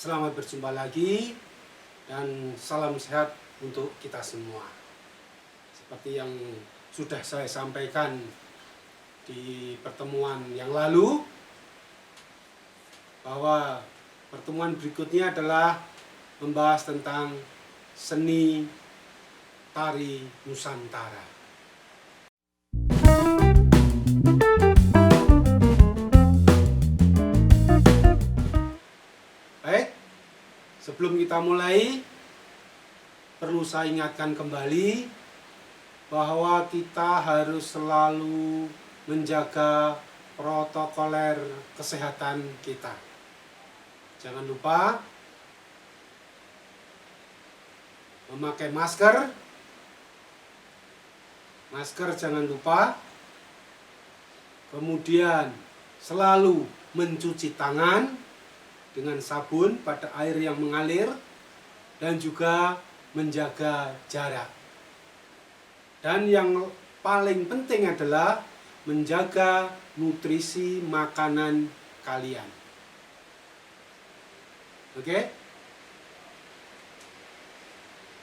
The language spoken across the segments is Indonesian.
Selamat berjumpa lagi dan salam sehat untuk kita semua. Seperti yang sudah saya sampaikan di pertemuan yang lalu, bahwa pertemuan berikutnya adalah membahas tentang seni tari Nusantara. Baik, sebelum kita mulai, perlu saya ingatkan kembali bahwa kita harus selalu menjaga protokoler kesehatan kita. Jangan lupa memakai masker. Masker jangan lupa. Kemudian selalu mencuci tangan dengan sabun pada air yang mengalir dan juga menjaga jarak. Dan yang paling penting adalah menjaga nutrisi makanan kalian. Oke?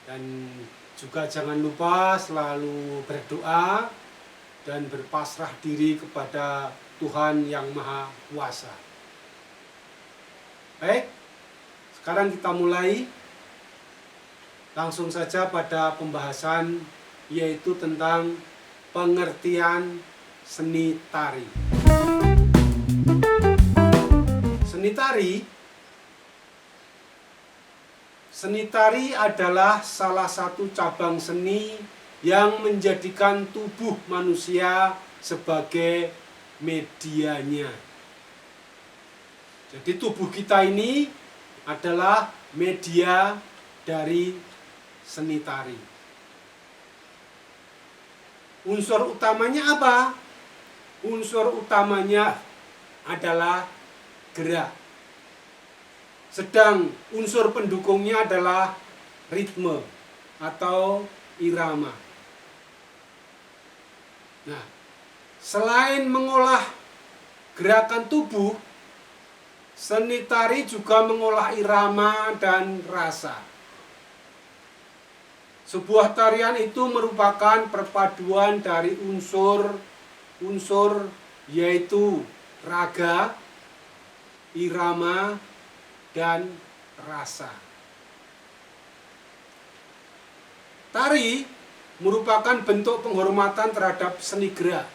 Dan juga jangan lupa selalu berdoa dan berpasrah diri kepada Tuhan yang Maha Kuasa. Baik, sekarang kita mulai langsung saja pada pembahasan, yaitu tentang pengertian seni tari. Seni tari adalah salah satu cabang seni yang menjadikan tubuh manusia sebagai medianya. Jadi tubuh kita ini adalah media dari seni tari. Unsur utamanya apa? Unsur utamanya adalah gerak. Sedang unsur pendukungnya adalah ritme atau irama. Nah, selain mengolah gerakan tubuh, seni tari juga mengolah irama dan rasa. Sebuah tarian itu merupakan perpaduan dari unsur yaitu raga, irama, dan rasa. Tari merupakan bentuk penghormatan terhadap seni gerak.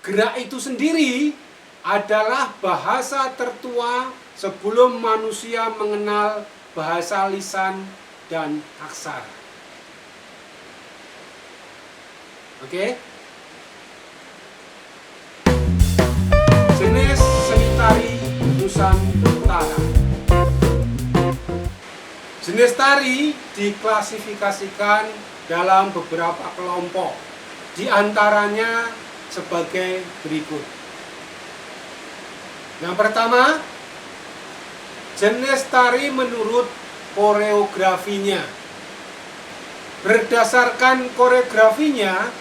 Gerak itu sendiri adalah bahasa tertua sebelum manusia mengenal bahasa lisan dan aksara. Oke? Jenis seni tari Nusantara. Jenis tari diklasifikasikan dalam beberapa kelompok, di antaranya sebagai berikut. Yang pertama, jenis tari menurut koreografinya. Berdasarkan koreografinya,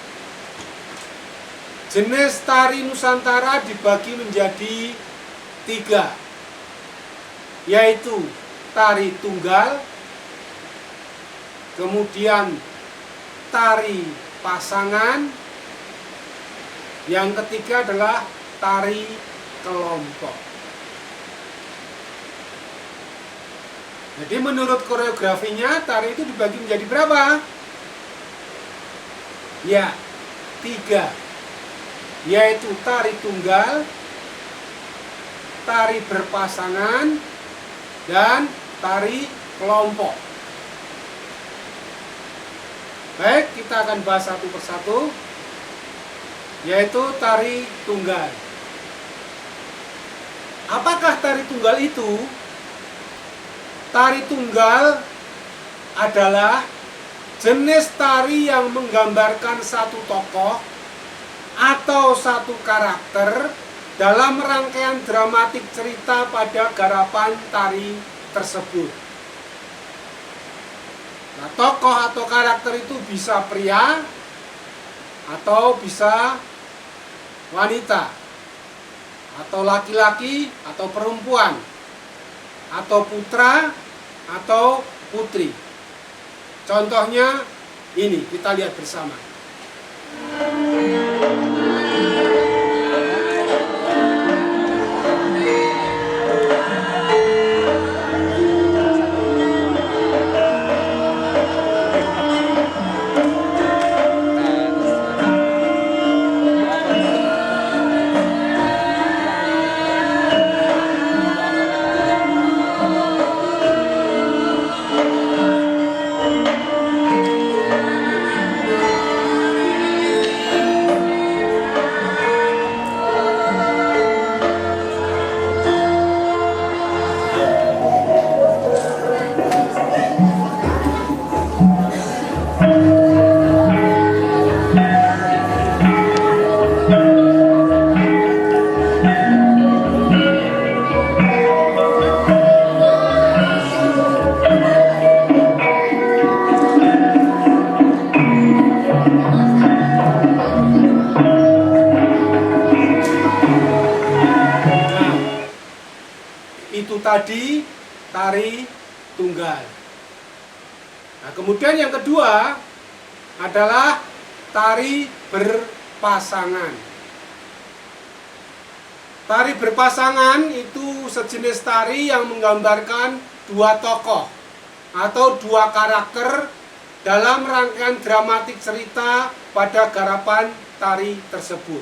jenis tari Nusantara dibagi menjadi 3, yaitu tari tunggal, kemudian tari pasangan, yang ketiga adalah tari kelompok. Jadi menurut koreografinya, tari itu dibagi menjadi berapa? Ya, 3, yaitu tari tunggal, tari berpasangan, dan tari kelompok. Baik, kita akan bahas satu persatu, yaitu tari tunggal. Apakah tari tunggal itu? Tari tunggal adalah jenis tari yang menggambarkan satu tokoh atau satu karakter dalam rangkaian dramatik cerita pada garapan tari tersebut. Nah, tokoh atau karakter itu bisa pria atau bisa wanita, atau laki-laki atau perempuan. atau putra atau putri. Contohnya ini, kita lihat bersama. Tadi tari tunggal. Nah, kemudian yang kedua adalah tari berpasangan. Tari berpasangan itu sejenis tari yang menggambarkan dua tokoh atau dua karakter dalam rangkaian dramatik cerita pada garapan tari tersebut.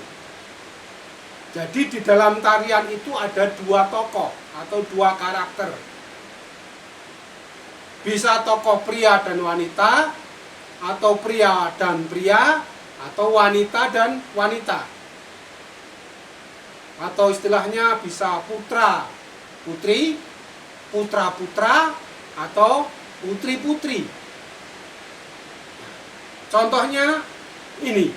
Jadi di dalam tarian itu ada dua tokoh atau dua karakter. Bisa tokoh pria dan wanita, atau pria dan pria, atau wanita dan wanita. Atau istilahnya bisa putra putri, putra putra, atau putri putri. Contohnya ini.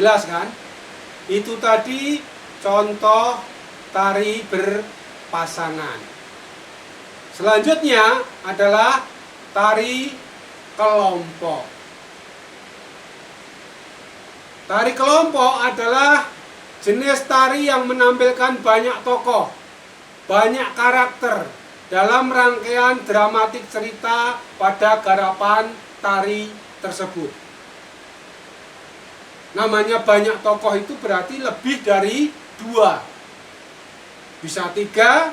Jelas kan? Itu tadi contoh tari berpasangan. Selanjutnya adalah tari kelompok. Tari kelompok adalah jenis tari yang menampilkan banyak tokoh, banyak karakter dalam rangkaian dramatik cerita pada garapan tari tersebut. Namanya banyak tokoh itu berarti lebih dari 2. Bisa 3,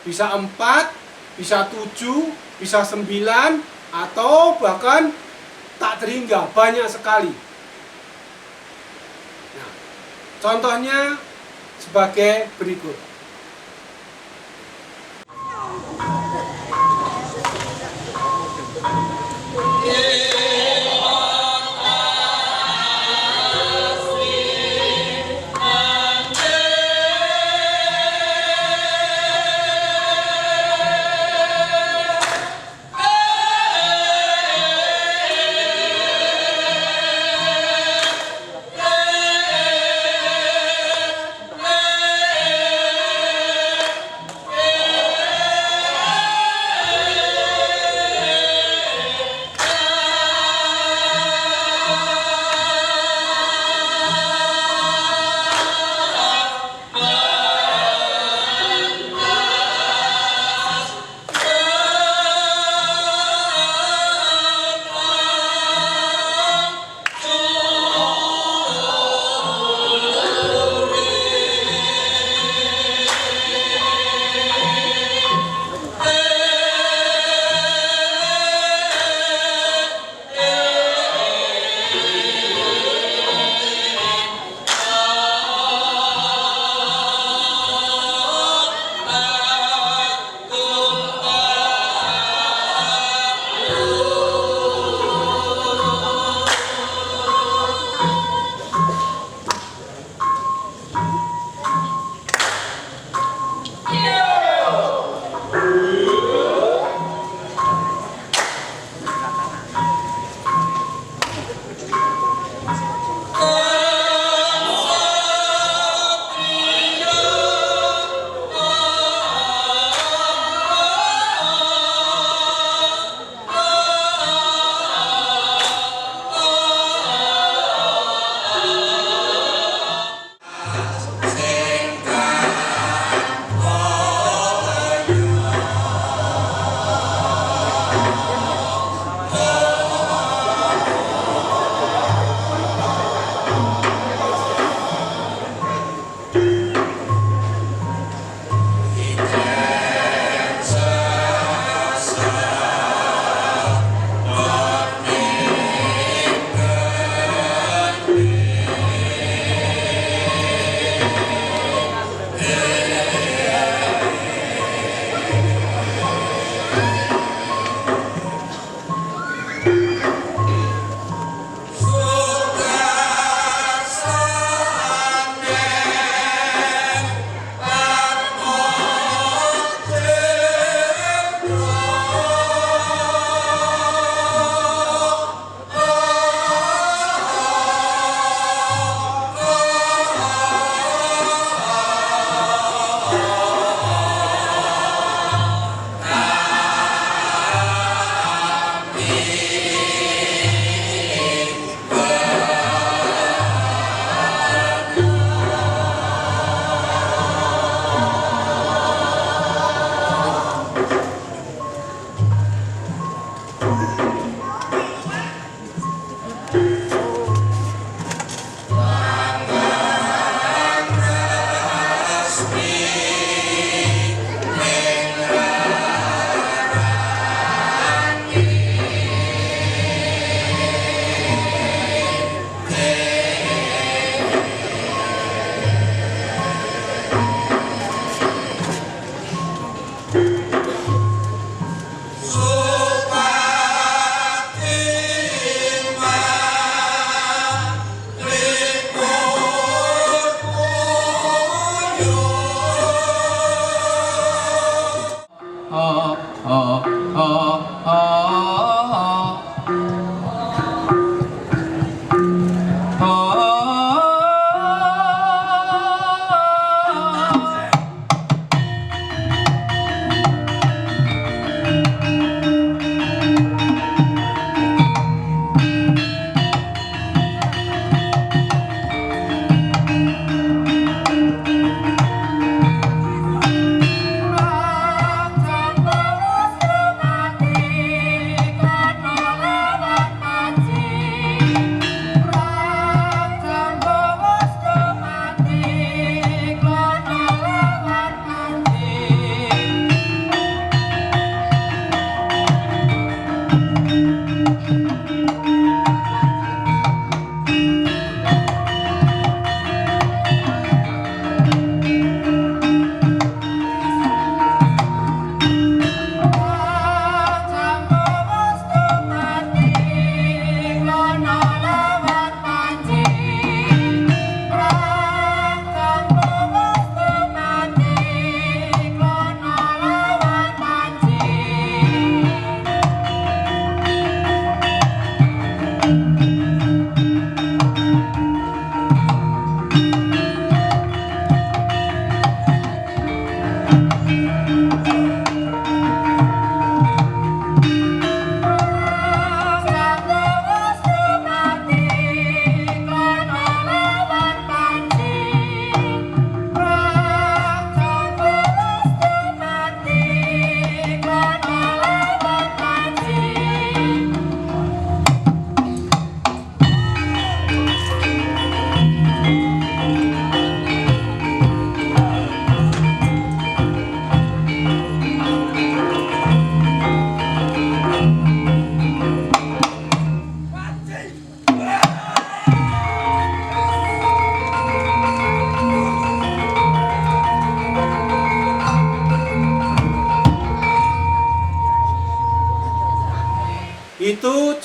bisa 4, bisa 7, bisa 9, atau bahkan tak terhingga, banyak sekali. Nah, contohnya sebagai berikut.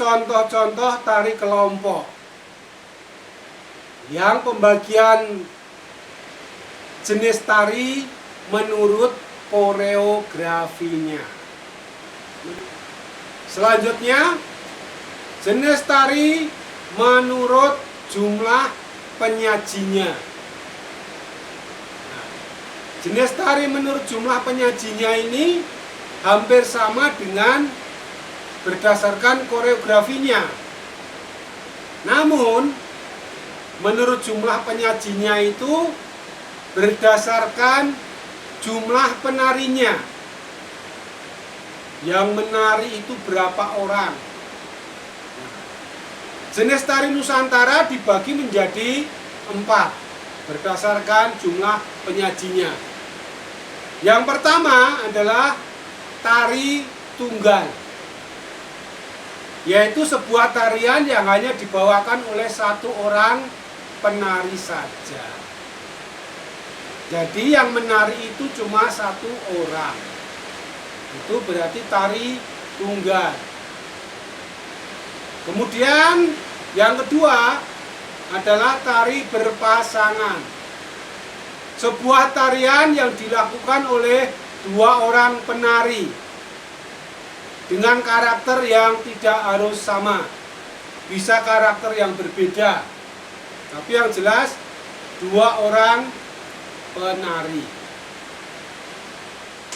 contoh-contoh tari kelompok yang pembagian jenis tari menurut koreografinya. Selanjutnya, jenis tari menurut jumlah penyajinya. Jenis tari menurut jumlah penyajinya ini hampir sama dengan berdasarkan koreografinya. Namun, menurut jumlah penyajinya itu berdasarkan jumlah penarinya. Yang menari itu berapa orang. Jenis tari Nusantara dibagi menjadi 4 berdasarkan jumlah penyajinya. Yang pertama adalah tari tunggal, yaitu sebuah tarian yang hanya dibawakan oleh 1 orang penari saja. Jadi yang menari itu cuma 1 orang. Itu berarti tari tunggal. Kemudian yang kedua adalah tari berpasangan. Sebuah tarian yang dilakukan oleh 2 orang penari dengan karakter yang tidak harus sama. Bisa karakter yang berbeda. Tapi yang jelas 2 orang penari.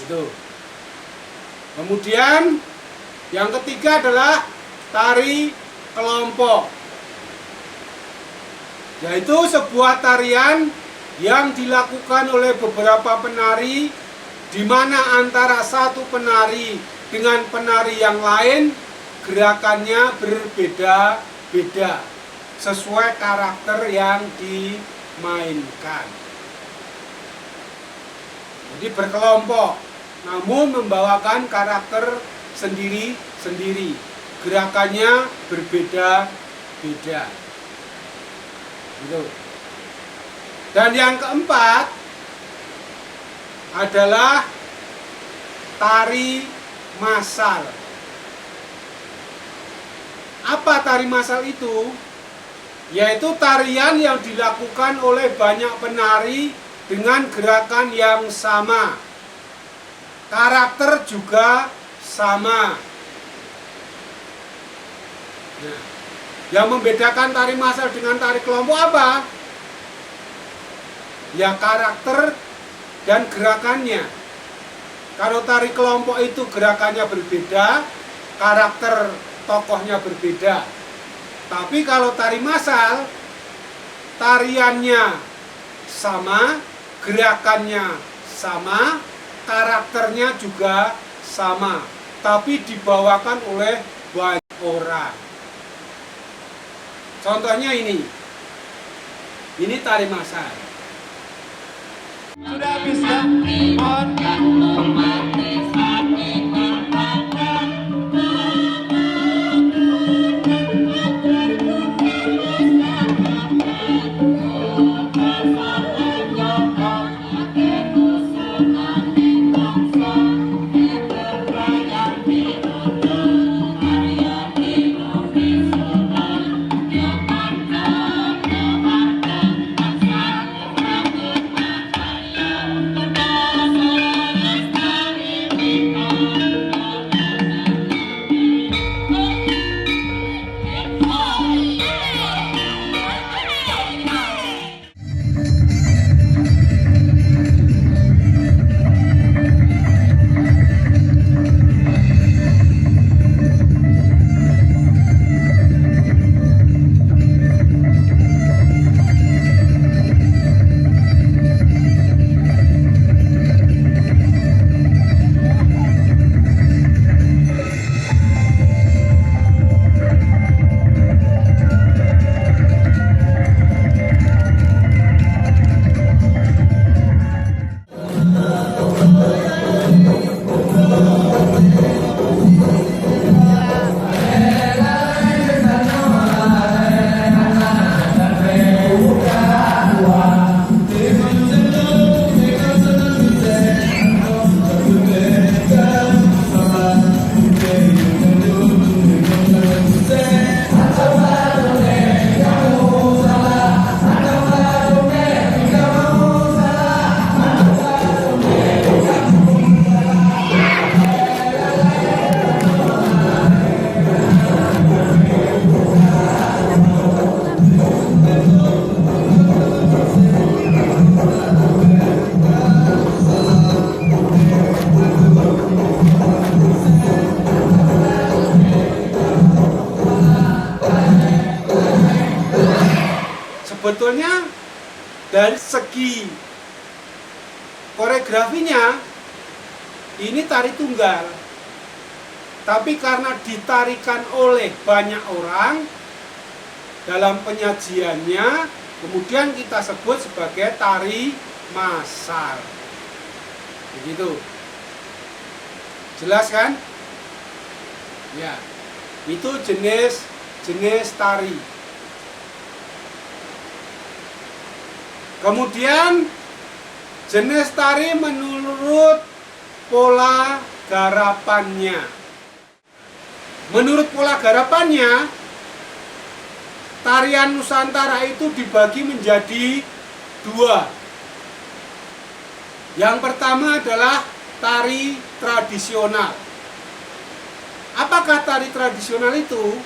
Itu. Kemudian yang ketiga adalah tari kelompok, yaitu sebuah tarian yang dilakukan oleh beberapa penari, di mana antara satu penari dengan penari yang lain gerakannya berbeda-beda sesuai karakter yang dimainkan. Jadi berkelompok, namun membawakan karakter sendiri-sendiri. Gerakannya berbeda-beda. Gitu. Dan yang keempat adalah tari massal. Apa tari massal itu? Yaitu tarian yang dilakukan oleh banyak penari dengan gerakan yang sama. Karakter juga sama. Nah, yang membedakan tari massal dengan tari kelompok apa? Ya karakter dan gerakannya. Kalau tari kelompok itu gerakannya berbeda, karakter tokohnya berbeda. Tapi kalau tari massal, tariannya sama, gerakannya sama, karakternya juga sama, tapi dibawakan oleh banyak orang. Contohnya ini tari massal. Sudah habis ya? Mohon. dari segi koreografinya ini tari tunggal, tapi karena ditarikan oleh banyak orang dalam penyajiannya, kemudian kita sebut sebagai tari massal. Begitu. Jelas kan? Ya. Itu jenis tari. Kemudian jenis tari menurut pola garapannya. Menurut pola garapannya, tarian Nusantara itu dibagi menjadi dua. Yang pertama adalah tari tradisional. Apakah tari tradisional itu?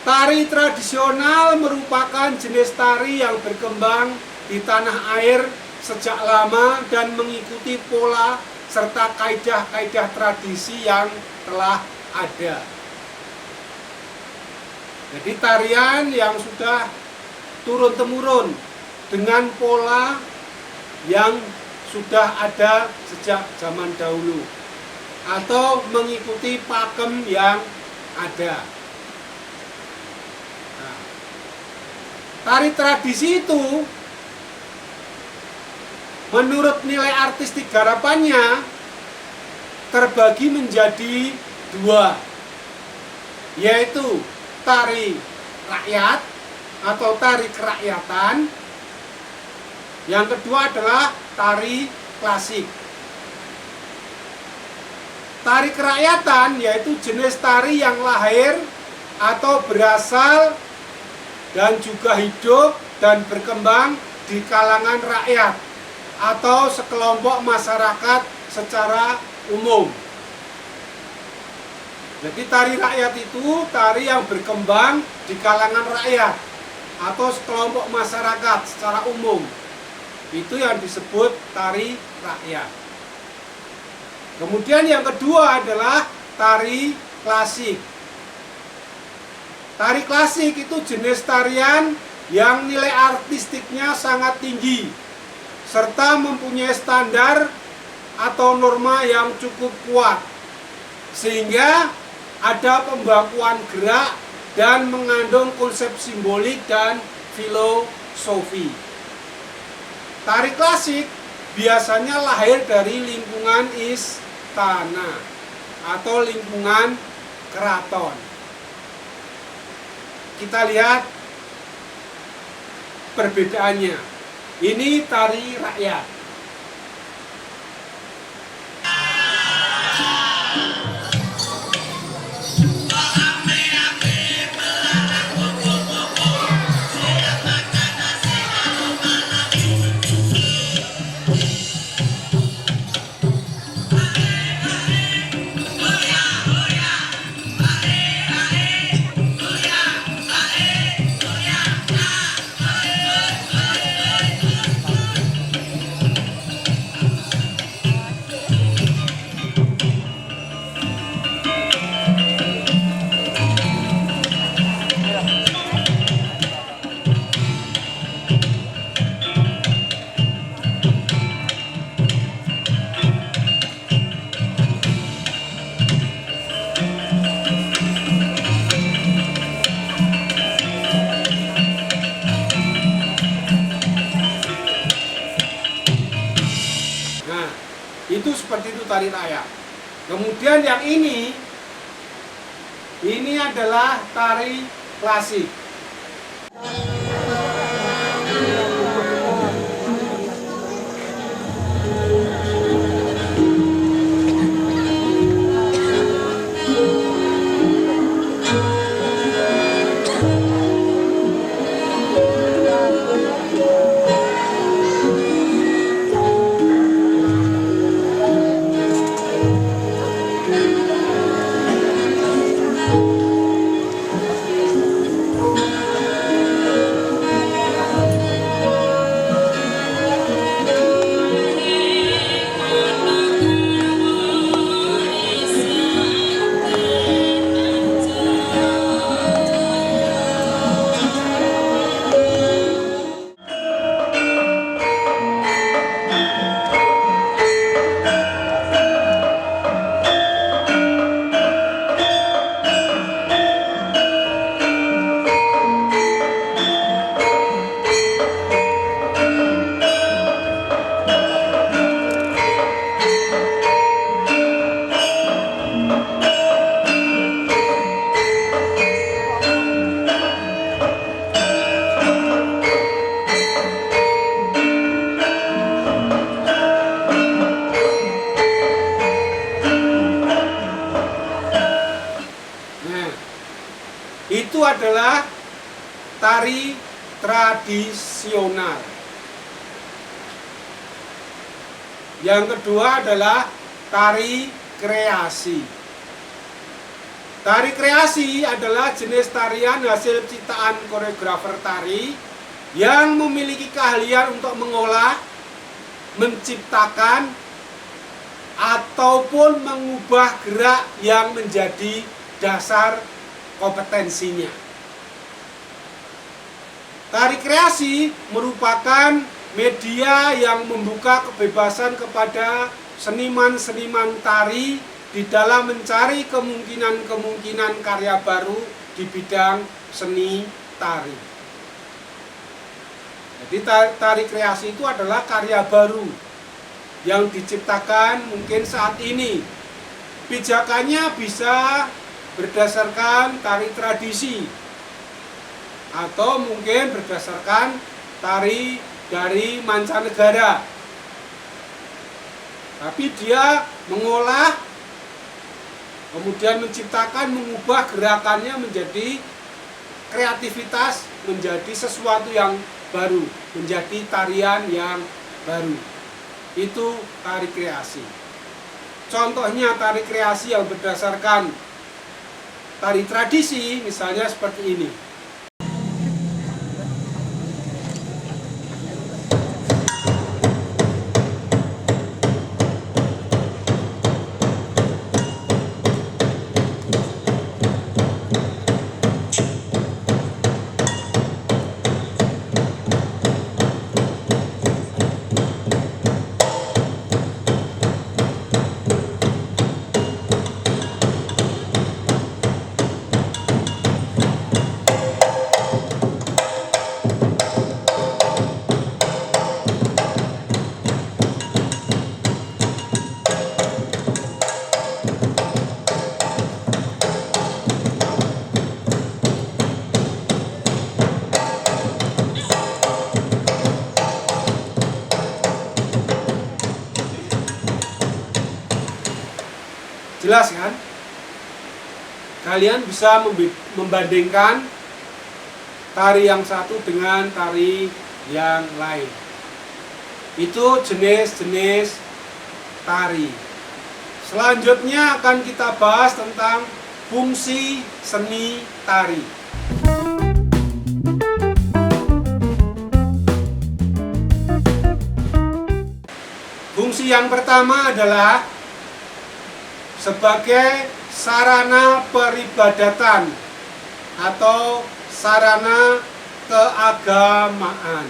Tari tradisional merupakan jenis tari yang berkembang di tanah air sejak lama dan mengikuti pola serta kaidah-kaidah tradisi yang telah ada. Jadi tarian yang sudah turun-temurun dengan pola yang sudah ada sejak zaman dahulu atau mengikuti pakem yang ada. Nah, tari tradisi itu menurut nilai artistik garapannya terbagi menjadi dua, yaitu tari rakyat atau tari kerakyatan. Yang kedua adalah tari klasik. Tari kerakyatan yaitu jenis tari yang lahir atau berasal dan juga hidup dan berkembang di kalangan rakyat atau sekelompok masyarakat secara umum. Jadi tari rakyat itu tari yang berkembang di kalangan rakyat atau sekelompok masyarakat secara umum. Itu yang disebut tari rakyat. Kemudian yang kedua adalah tari klasik. Tari klasik itu jenis tarian yang nilai artistiknya sangat tinggi serta mempunyai standar atau norma yang cukup kuat, sehingga ada pembakuan gerak dan mengandung konsep simbolik dan filosofi. Tari klasik biasanya lahir dari lingkungan istana atau lingkungan keraton. Kita lihat perbedaannya. Ini tari rakyat. Itu seperti itu tari rakyat. Kemudian yang ini adalah tari klasik. adalah tari tradisional. Yang kedua adalah tari kreasi. Tari kreasi adalah jenis tarian hasil ciptaan koreografer tari yang memiliki keahlian untuk mengolah, menciptakan, ataupun mengubah gerak yang menjadi dasar kompetensinya. Tari kreasi merupakan media yang membuka kebebasan kepada seniman-seniman tari di dalam mencari kemungkinan-kemungkinan karya baru di bidang seni tari. Jadi tari kreasi itu adalah karya baru yang diciptakan mungkin saat ini. Pijakannya bisa berdasarkan tari tradisi atau mungkin berdasarkan tari dari mancanegara. Tapi dia mengolah, kemudian menciptakan, mengubah gerakannya menjadi kreativitas, menjadi sesuatu yang baru, menjadi tarian yang baru. Itu tari kreasi. Contohnya tari kreasi yang berdasarkan tari tradisi, misalnya seperti ini. Jelas kan? Kalian bisa membandingkan tari yang satu dengan tari yang lain. Itu jenis-jenis tari. Selanjutnya akan kita bahas tentang fungsi seni tari. Fungsi yang pertama adalah sebagai sarana peribadatan atau sarana keagamaan.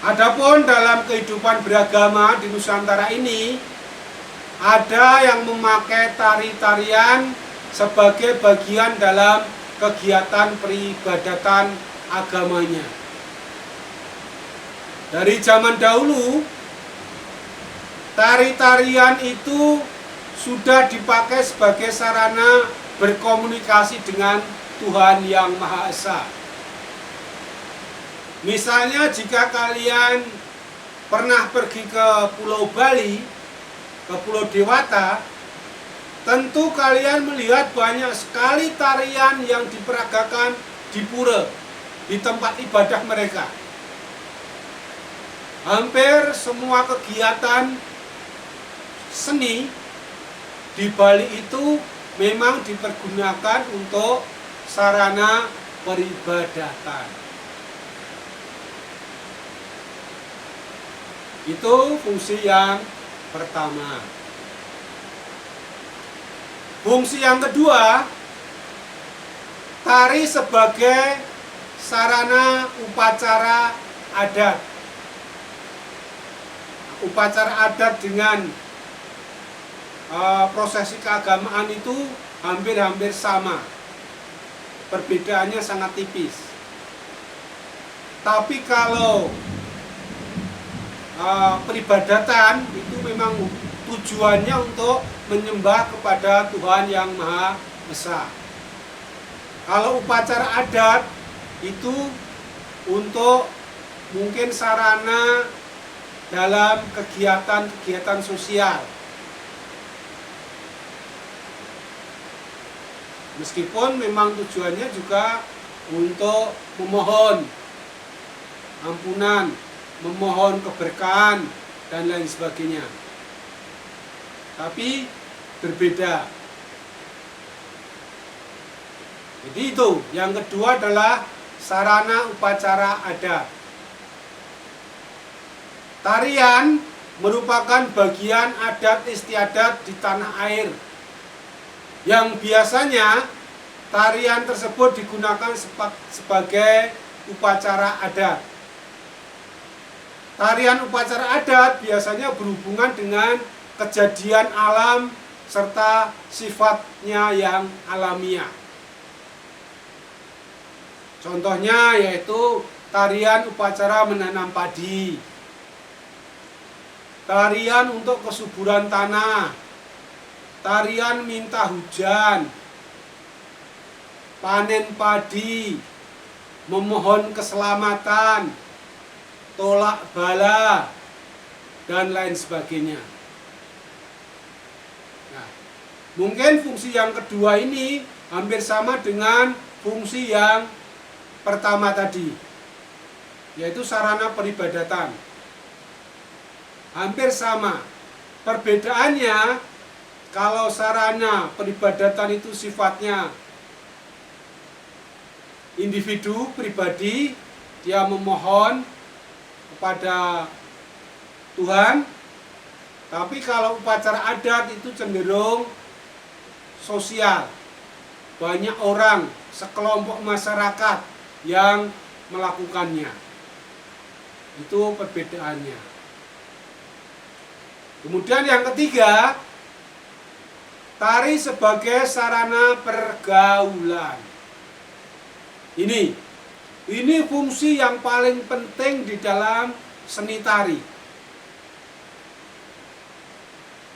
Adapun dalam kehidupan beragama di Nusantara ini, ada yang memakai tari-tarian sebagai bagian dalam kegiatan peribadatan agamanya. Dari zaman dahulu, tari-tarian itu sudah dipakai sebagai sarana berkomunikasi dengan Tuhan Yang Maha Esa. Misalnya jika kalian pernah pergi ke Pulau Bali, ke Pulau Dewata, tentu kalian melihat banyak sekali tarian yang diperagakan di pura, di tempat ibadah mereka. Hampir semua kegiatan seni di Bali itu memang dipergunakan untuk sarana peribadatan. Itu fungsi yang pertama. Fungsi yang kedua, tari sebagai sarana upacara adat. Upacara adat dengan prosesi keagamaan itu hampir-hampir sama. Perbedaannya sangat tipis. Tapi kalau peribadatan itu memang tujuannya untuk menyembah kepada Tuhan Yang Maha Esa. Kalau upacara adat itu untuk mungkin sarana dalam kegiatan-kegiatan sosial. Meskipun memang tujuannya juga untuk memohon ampunan, memohon keberkahan, dan lain sebagainya. Tapi berbeda. Jadi itu, yang kedua adalah sarana upacara adat. Tarian merupakan bagian adat istiadat di tanah air, yang biasanya tarian tersebut digunakan sebagai upacara adat. Tarian upacara adat biasanya berhubungan dengan kejadian alam serta sifatnya yang alamiah. Contohnya yaitu tarian upacara menanam padi, tarian untuk kesuburan tanah, tarian minta hujan, panen padi, memohon keselamatan, tolak bala, dan lain sebagainya. Nah, mungkin fungsi yang kedua ini hampir sama dengan fungsi yang pertama tadi, yaitu sarana peribadatan. Hampir sama. Perbedaannya, kalau sarana peribadatan itu sifatnya individu, pribadi, dia memohon kepada Tuhan. Tapi kalau upacara adat itu cenderung sosial. Banyak orang, sekelompok masyarakat yang melakukannya. Itu perbedaannya. Kemudian yang ketiga, tari sebagai sarana pergaulan. Ini fungsi yang paling penting di dalam seni tari.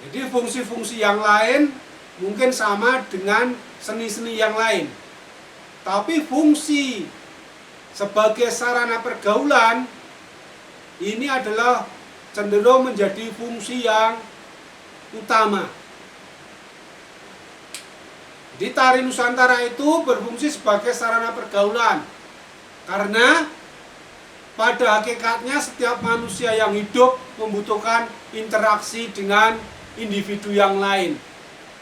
Jadi fungsi-fungsi yang lain mungkin sama dengan seni-seni yang lain. Tapi fungsi sebagai sarana pergaulan ini adalah cenderung menjadi fungsi yang utama. Di tari Nusantara itu berfungsi sebagai sarana pergaulan. Karena pada hakikatnya setiap manusia yang hidup membutuhkan interaksi dengan individu yang lain.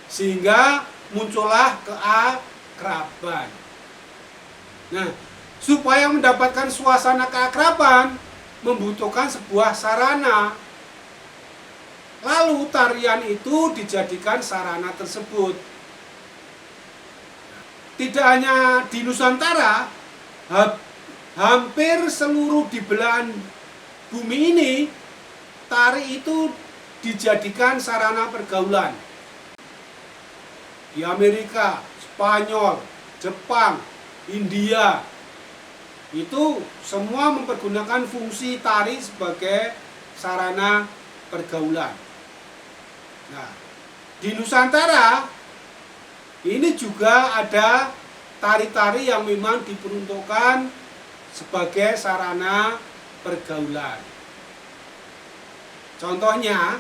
Sehingga muncullah keakraban. Nah, supaya mendapatkan suasana keakraban membutuhkan sebuah sarana. Lalu tarian itu dijadikan sarana tersebut. Tidak hanya di Nusantara, hampir seluruh di belahan bumi ini, tari itu dijadikan sarana pergaulan. Di Amerika, Spanyol, Jepang, India, itu semua mempergunakan fungsi tari sebagai sarana pergaulan. Nah, di Nusantara ini juga ada tari-tari yang memang diperuntukkan sebagai sarana pergaulan. Contohnya,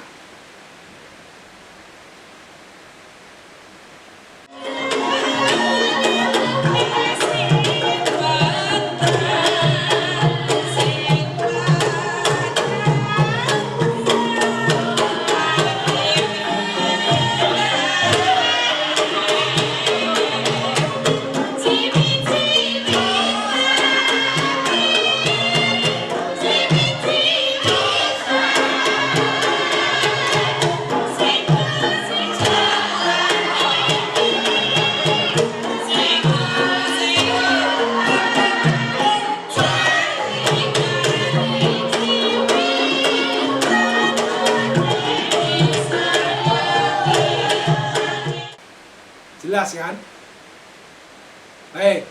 jelas kan? Baik.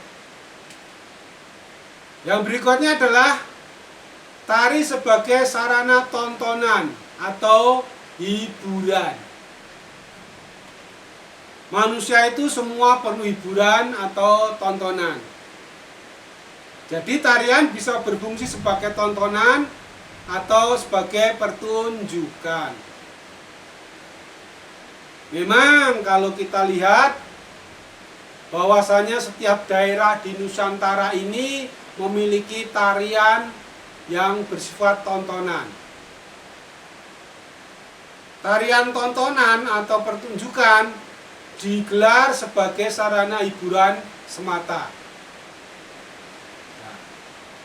Yang berikutnya adalah tari sebagai sarana tontonan atau hiburan. Manusia itu semua perlu hiburan atau tontonan. Jadi tarian bisa berfungsi sebagai tontonan atau sebagai pertunjukan. Memang kalau kita lihat bahwasanya setiap daerah di Nusantara ini memiliki tarian yang bersifat tontonan. Tarian tontonan atau pertunjukan digelar sebagai sarana hiburan semata.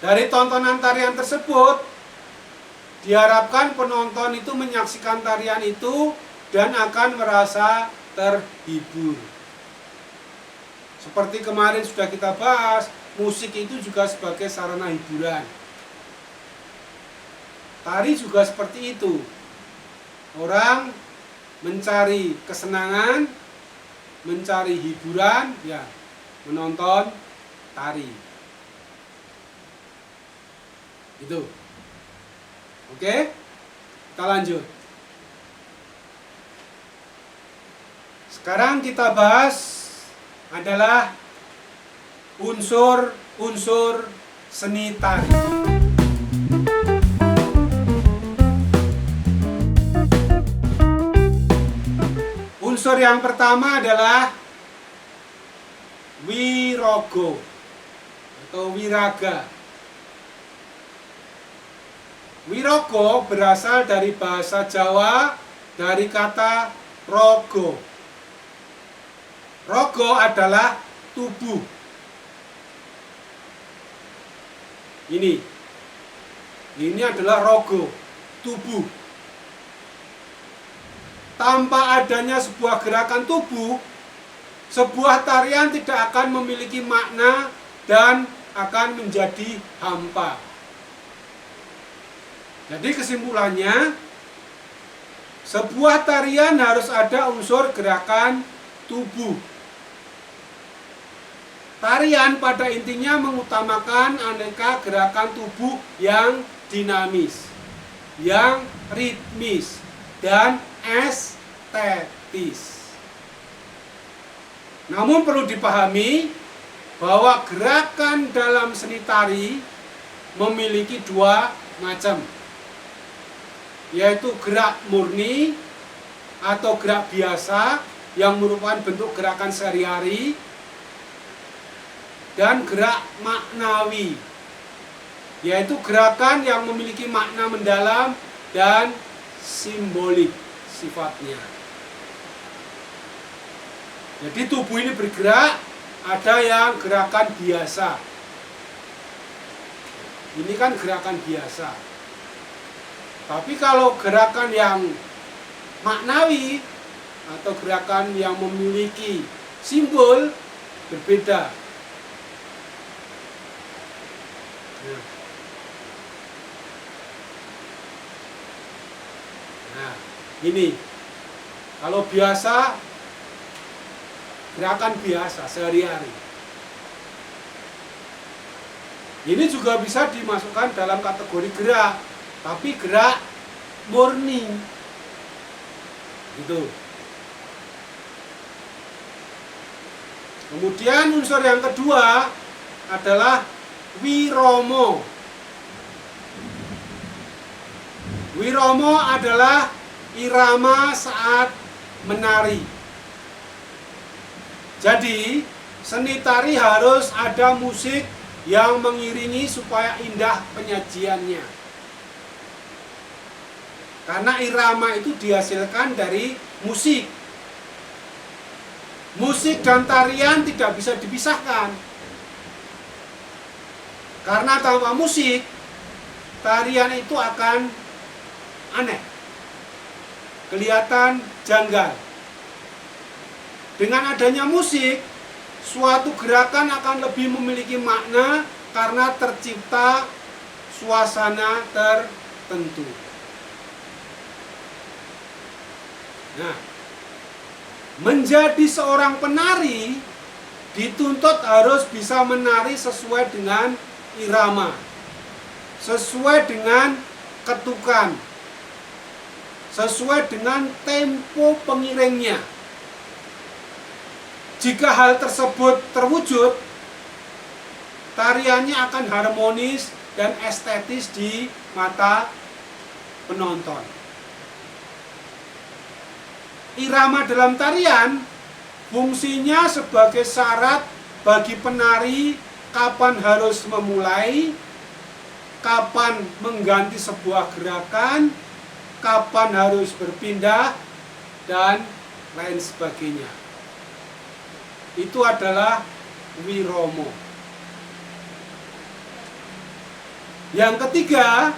Dari tontonan tarian tersebut, diharapkan penonton itu menyaksikan tarian itu dan akan merasa terhibur. Seperti kemarin sudah kita bahas, musik itu juga sebagai sarana hiburan. Tari juga seperti itu. Orang mencari kesenangan, mencari hiburan, ya menonton tari. Itu. Oke? Kita lanjut. Sekarang kita bahas adalah unsur-unsur seni tari. Unsur yang pertama adalah wirogo atau wiraga. Wirogo berasal dari bahasa Jawa dari kata rogo. Rogo adalah tubuh. Ini adalah rogo, tubuh. Tanpa adanya sebuah gerakan tubuh, sebuah tarian tidak akan memiliki makna dan akan menjadi hampa. Jadi kesimpulannya, sebuah tarian harus ada unsur gerakan tubuh. Tarian pada intinya mengutamakan aneka gerakan tubuh yang dinamis, yang ritmis, dan estetis. Namun perlu dipahami bahwa gerakan dalam seni tari memiliki dua macam, yaitu gerak murni atau gerak biasa yang merupakan bentuk gerakan sehari-hari, dan gerak maknawi, yaitu gerakan yang memiliki makna mendalam dan simbolik sifatnya. Jadi tubuh ini bergerak, ada yang gerakan biasa. Ini kan gerakan biasa. Tapi kalau gerakan yang maknawi atau gerakan yang memiliki simbol berbeda. Nah, ini kalau biasa, gerakan biasa sehari-hari. Ini juga bisa dimasukkan dalam kategori gerak, tapi gerak murni. Gitu. Kemudian unsur yang kedua adalah wiromo. Wiromo adalah irama saat menari. Jadi, seni tari harus ada musik yang mengiringi supaya indah penyajiannya. Karena irama itu dihasilkan dari musik. Musik dan tarian tidak bisa dipisahkan. Karena tanpa musik, tarian itu akan aneh, kelihatan janggal. Dengan adanya musik, suatu gerakan akan lebih memiliki makna karena tercipta suasana tertentu. Nah, menjadi seorang penari dituntut harus bisa menari sesuai dengan irama, sesuai dengan ketukan, sesuai dengan tempo pengiringnya. Jika hal tersebut terwujud, tariannya akan harmonis dan estetis di mata penonton. Irama dalam tarian Fungsinya sebagai syarat bagi penari kapan harus memulai, kapan mengganti sebuah gerakan, kapan harus berpindah, dan lain sebagainya. Itu adalah wiromo. Yang ketiga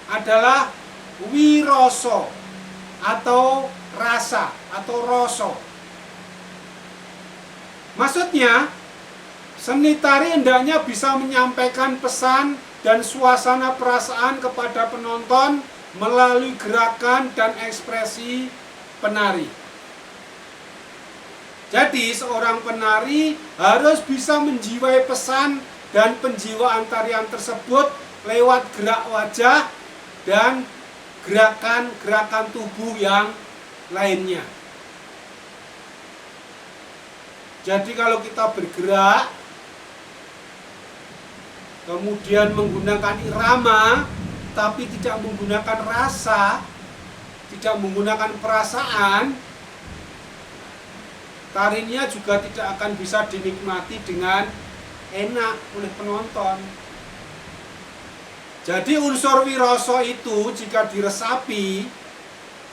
adalah wiroso atau rasa atau roso. Maksudnya, seni tari hendaknya bisa menyampaikan pesan dan suasana perasaan kepada penonton melalui gerakan dan ekspresi penari. Jadi seorang penari harus bisa menjiwai pesan dan penjiwaan tarian tersebut lewat gerak wajah dan gerakan-gerakan tubuh yang lainnya. Jadi kalau kita bergerak, kemudian menggunakan irama, tapi tidak menggunakan rasa, tidak menggunakan perasaan, tarinya juga tidak akan bisa dinikmati dengan enak oleh penonton. Jadi unsur wiroso itu jika diresapi,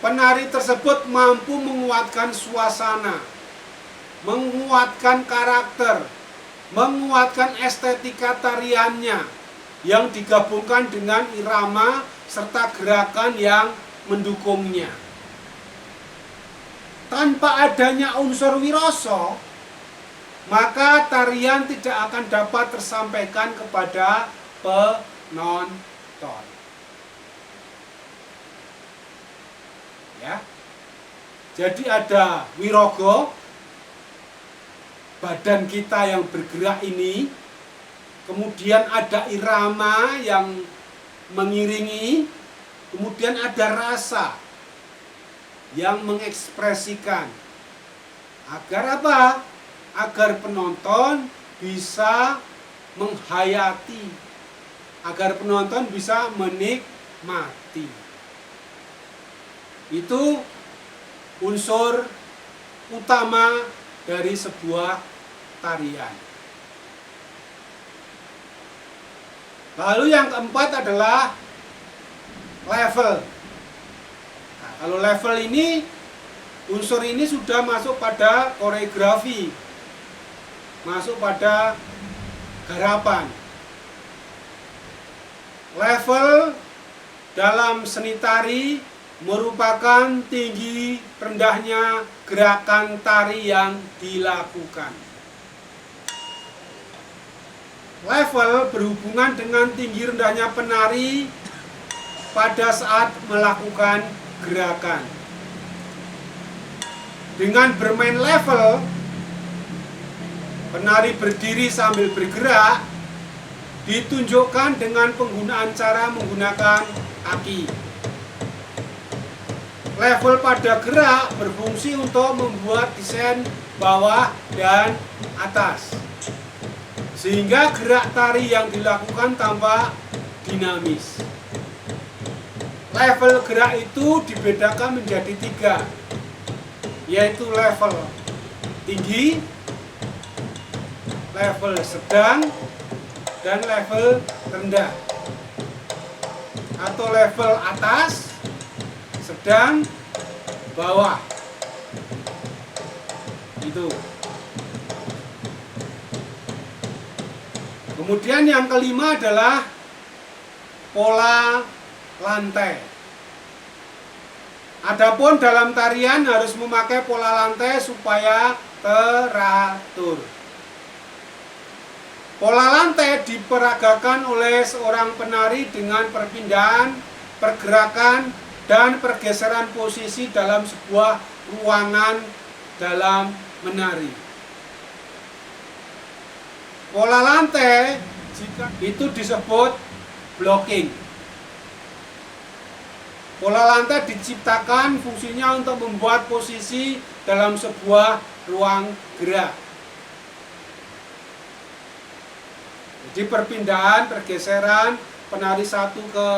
penari tersebut mampu menguatkan suasana, menguatkan karakter, menguatkan estetika tariannya yang digabungkan dengan irama serta gerakan yang mendukungnya. Tanpa adanya unsur wiroso, maka tarian tidak akan dapat tersampaikan kepada penonton. Ya. Jadi ada wirogo, badan kita yang bergerak ini, kemudian ada irama yang mengiringi, kemudian ada rasa yang mengekspresikan. Agar apa? Agar penonton bisa menghayati, agar penonton bisa menikmati. Itu unsur utama dari sebuah tarian. Lalu yang keempat adalah level. Nah, kalau level ini, unsur ini sudah masuk pada koreografi, masuk pada garapan. Level dalam seni tari merupakan tinggi rendahnya gerakan tari yang dilakukan. Level berhubungan dengan tinggi rendahnya penari pada saat melakukan gerakan. Dengan bermain level, penari berdiri sambil bergerak ditunjukkan dengan penggunaan cara menggunakan kaki. Level pada gerak berfungsi untuk membuat desain bawah dan atas, sehingga gerak tari yang dilakukan tampak dinamis. Level gerak itu dibedakan menjadi 3, yaitu level tinggi, level sedang, dan level rendah, atau level atas, sedang, bawah. Itu. Kemudian yang kelima adalah pola lantai. Adapun dalam tarian harus memakai pola lantai supaya teratur. Pola lantai diperagakan oleh seorang penari dengan perpindahan, pergerakan, dan pergeseran posisi dalam sebuah ruangan dalam menari. Pola lantai itu disebut blocking. Pola lantai diciptakan fungsinya untuk membuat posisi dalam sebuah ruang gerak. Jadi perpindahan, pergeseran penari satu ke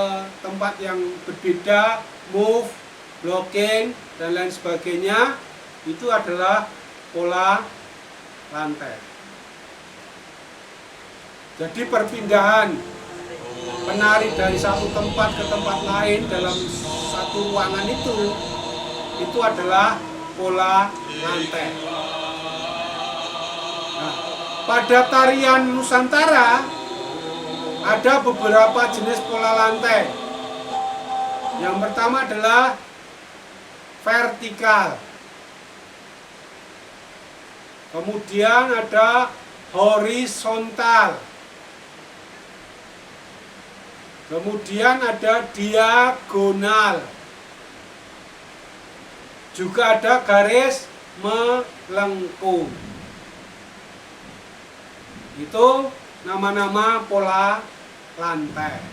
tempat yang berbeda, move, blocking, dan lain sebagainya, itu adalah pola lantai. Jadi perpindahan penari dari satu tempat ke tempat lain dalam satu ruangan itu adalah pola lantai. Nah, pada tarian Nusantara ada beberapa jenis pola lantai. Yang pertama adalah vertikal. Kemudian ada horizontal. Kemudian ada diagonal. Juga ada garis melengkung. Itu nama-nama pola lantai.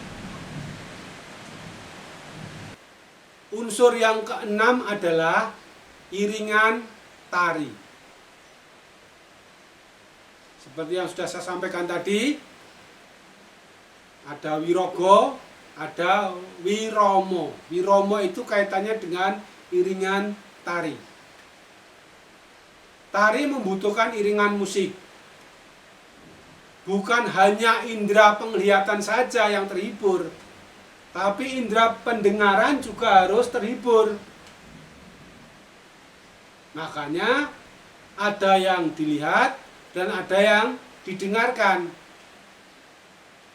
Unsur yang keenam adalah iringan tari. Seperti yang sudah saya sampaikan tadi, ada wirogo, ada wiromo. Wiromo itu kaitannya dengan iringan tari. Tari membutuhkan iringan musik. Bukan hanya indera penglihatan saja yang terhibur, tapi indera pendengaran juga harus terhibur. Makanya ada yang dilihat dan ada yang didengarkan.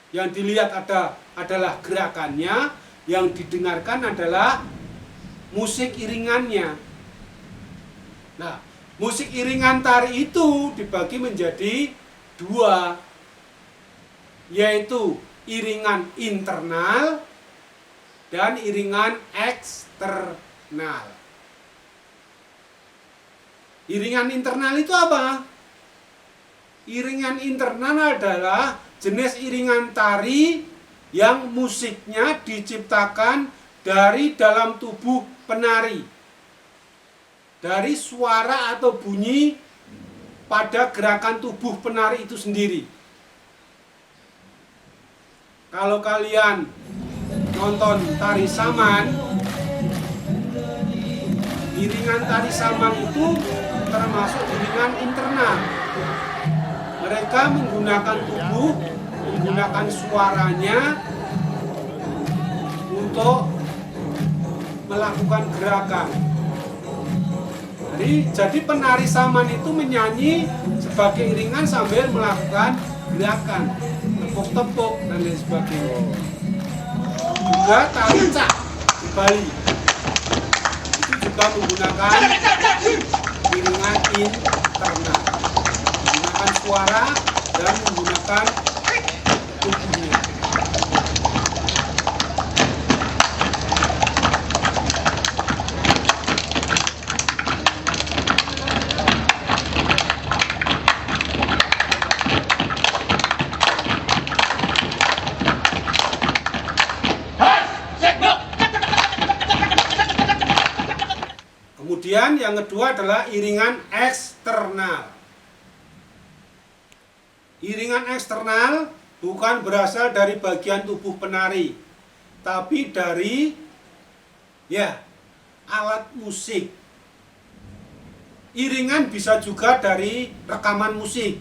Yang dilihat adalah gerakannya, yang didengarkan adalah musik iringannya. Nah, musik iringan tari itu dibagi menjadi dua, yaitu iringan internal dan iringan eksternal. Iringan internal itu apa? Iringan internal adalah jenis iringan tari yang musiknya diciptakan dari dalam tubuh penari, dari suara atau bunyi pada gerakan tubuh penari itu sendiri. Kalau kalian nonton tari saman, iringan tari saman itu termasuk iringan internal. Mereka menggunakan tubuh, menggunakan suaranya untuk melakukan gerakan. Jadi penari saman itu menyanyi sebagai iringan sambil melakukan gerakan, tepuk-tepuk dan lain sebagainya. Juga tari cak di Bali itu juga menggunakan iringan internal, menggunakan suara dan menggunakan tubuhnya. Kemudian yang kedua adalah iringan eksternal. Iringan eksternal bukan berasal dari bagian tubuh penari, tapi dari alat musik. Iringan bisa juga dari rekaman musik.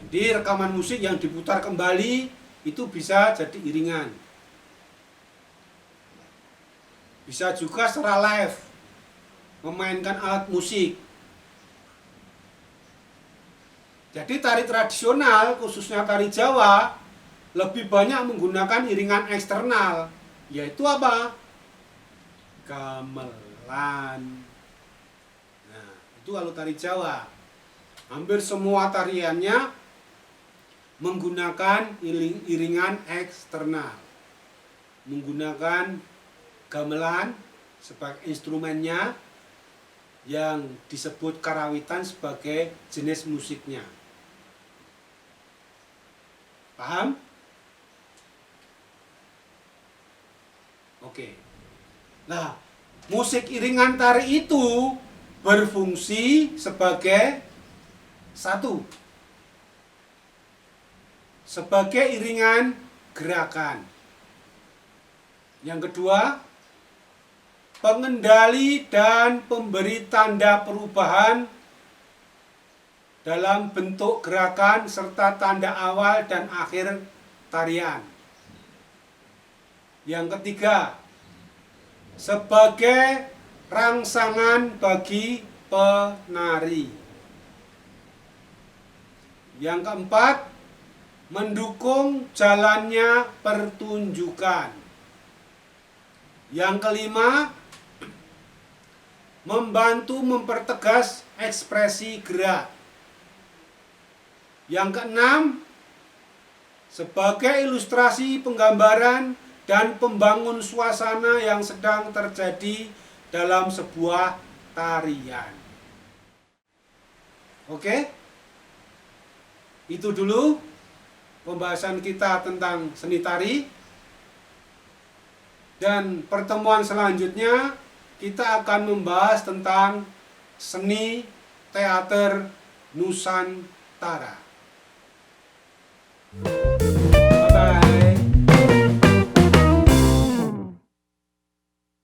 Jadi rekaman musik yang diputar kembali itu bisa jadi iringan. Bisa juga secara live, memainkan alat musik. Jadi tari tradisional, khususnya tari Jawa, lebih banyak menggunakan iringan eksternal, yaitu apa? Gamelan. Nah, itu kalau tari Jawa. Hampir semua tariannya menggunakan iringan eksternal. Menggunakan gamelan sebagai instrumennya, yang disebut karawitan sebagai jenis musiknya. Paham? Oke. Nah, musik iringan tari itu berfungsi sebagai sebagai iringan gerakan. Yang kedua, pengendali dan pemberi tanda perubahan dalam bentuk gerakan serta tanda awal dan akhir tarian. Yang ketiga, sebagai rangsangan bagi penari. Yang keempat, mendukung jalannya pertunjukan. Yang kelima, membantu mempertegas ekspresi gerak. Yang keenam, sebagai ilustrasi penggambaran dan pembangun suasana yang sedang terjadi dalam sebuah tarian. Oke? Itu dulu pembahasan kita tentang seni tari. Dan pertemuan selanjutnya kita akan membahas tentang seni teater Nusantara.